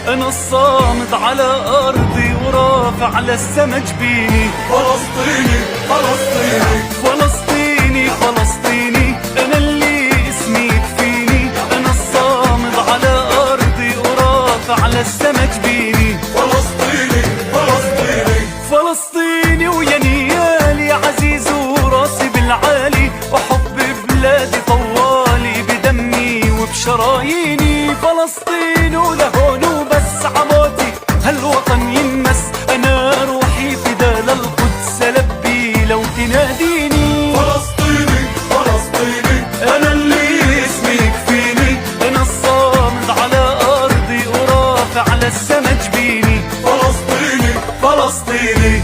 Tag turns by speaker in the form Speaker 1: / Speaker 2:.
Speaker 1: أنا الصامد على أرضي ورافع للسما جبيني.
Speaker 2: فلسطيني فلسطيني
Speaker 1: فلسطيني فلسطيني أنا اللي اسمي يكفيني. أنا الصامد على أرضي ورافع للسما جبيني.
Speaker 2: فلسطيني فلسطيني
Speaker 1: فلسطيني ويا نيالي عزيز وراسي بالعالي، وحب بلادي طوالي بدمي وبشراييني. فلسطين ولهون وبس عموتي هالوطن ينمس، أنا روحي فدا للقدس لبي لو تناديني.
Speaker 2: فلسطيني فلسطيني
Speaker 1: أنا اللي اسمي يكفيني. أنا الصامد على أرضي ورافع للسما جبيني.
Speaker 2: فلسطيني
Speaker 1: فلسطيني